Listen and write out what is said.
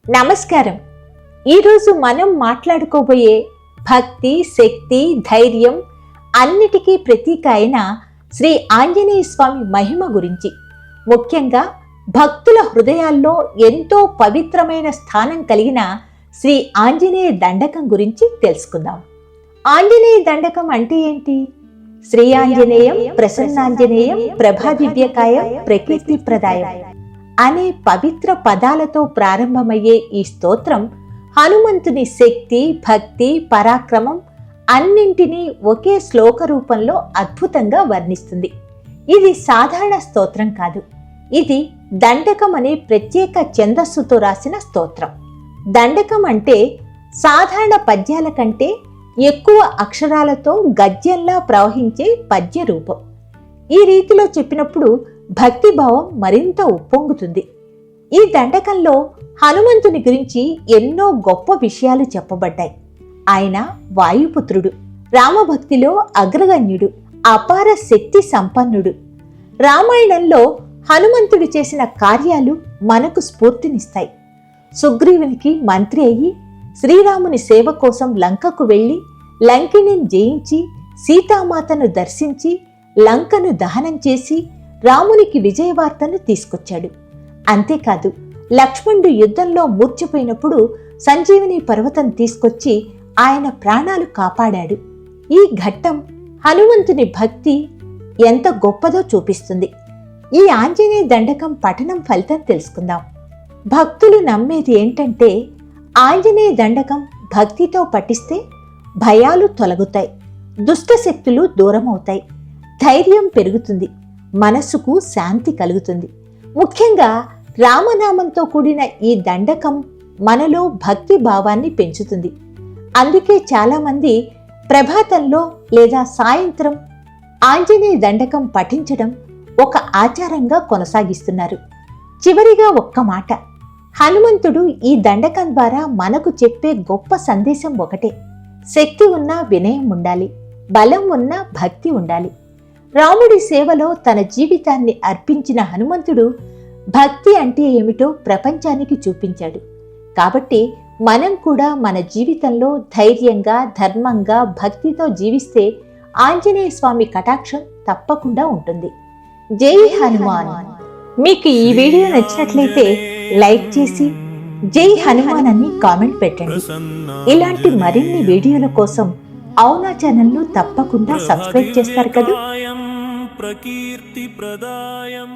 నమస్కారం. ఈరోజు మనం మాట్లాడుకోబోయే భక్తి, శక్తి, ధైర్యం అన్నిటికీ ప్రతీక అయిన శ్రీ ఆంజనేయ స్వామి మహిమ గురించి, ముఖ్యంగా భక్తుల హృదయాల్లో ఎంతో పవిత్రమైన స్థానం కలిగిన శ్రీ ఆంజనేయ దండకం గురించి తెలుసుకుందాం. ఆంజనేయ దండకం అంటే ఏంటి? శ్రీ ఆంజనేయం ప్రసన్నాంజనేయం ప్రభాదివ్యకాయం ప్రకీర్తి ప్రదాయం అనే పవిత్ర పదాలతో ప్రారంభమయ్యే ఈ స్తోత్రం హనుమంతుని శక్తి, భక్తి, పరాక్రమం అన్నింటినీ ఒకే శ్లోక రూపంలో అద్భుతంగా వర్ణిస్తుంది. ఇది సాధారణ స్తోత్రం కాదు, ఇది దండకం అనే ప్రత్యేక ఛందస్సుతో రాసిన స్తోత్రం. దండకం అంటే సాధారణ పద్యాల కంటే ఎక్కువ అక్షరాలతో గద్యంలా ప్రవహించే పద్య రూపం. ఈ రీతిలో చెప్పినప్పుడు భక్తిభావం మరింత ఉప్పొంగుతుంది. ఈ దండకంలో హనుమంతుని గురించి ఎన్నో గొప్ప విషయాలు చెప్పబడ్డాయి. ఆయన వాయుపుత్రుడు, రామభక్తిలో అగ్రగణ్యుడు, అపార శక్తి సంపన్నుడు. రామాయణంలో హనుమంతుడు చేసిన కార్యాలు మనకు స్ఫూర్తినిస్తాయి. సుగ్రీవునికి మంత్రి అయ్యి శ్రీరాముని సేవ కోసం లంకకు వెళ్లి లంకిని జయించి సీతామాతను దర్శించి లంకను దహనం చేసి రామునికి విజయవార్తను తీసుకొచ్చాడు. అంతేకాదు, లక్ష్మణుడు యుద్ధంలో మూర్ఛపోయినప్పుడు సంజీవిని పర్వతం తీసుకొచ్చి ఆయన ప్రాణాలు కాపాడాడు. ఈ ఘట్టం హనుమంతుని భక్తి ఎంత గొప్పదో చూపిస్తుంది. ఈ ఆంజనేయ దండకం పఠనం ఫలితం తెలుసుకుందాం. భక్తులు నమ్మేది ఏంటంటే, ఆంజనేయ దండకం భక్తితో పఠిస్తే భయాలు తొలగుతాయి, దుష్ట శక్తులు దూరమవుతాయి, ధైర్యం పెరుగుతుంది, మనస్సుకు శాంతి కలుగుతుంది. ముఖ్యంగా రామనామంతో కూడిన ఈ దండకం మనలో భక్తి భావాన్ని పెంచుతుంది. అందుకే చాలామంది ప్రభాతంలో లేదా సాయంత్రం ఆంజనేయ దండకం పఠించడం ఒక ఆచారంగా కొనసాగిస్తున్నారు. చివరిగా ఒక్క మాట, హనుమంతుడు ఈ దండకం ద్వారా మనకు చెప్పే గొప్ప సందేశం ఒకటే: శక్తి ఉన్నా వినయం ఉండాలి, బలం ఉన్నా భక్తి ఉండాలి. రాముడి సేవలో తన జీవితాన్ని అర్పించిన హనుమంతుడు భక్తి అంటే ఏమిటో ప్రపంచానికి చూపించాడు. కాబట్టి మనం కూడా మన జీవితంలో ధైర్యంగా, ధర్మంగా, భక్తితో జీవిస్తే ఆంజనేయ స్వామి కటాక్షం తప్పకుండా ఉంటుంది. జై హనుమాన్. మీకు ఈ వీడియో నచ్చినట్లయితే లైక్ చేసి జై హనుమాన్ అని కామెంట్ పెట్టండి. ఇలాంటి మరిన్ని వీడియోల కోసం అవునా ఛానల్ను తప్పకుండా సబ్స్క్రైబ్ చేస్తారు కదా. ప్రకీర్తి ప్రదాయం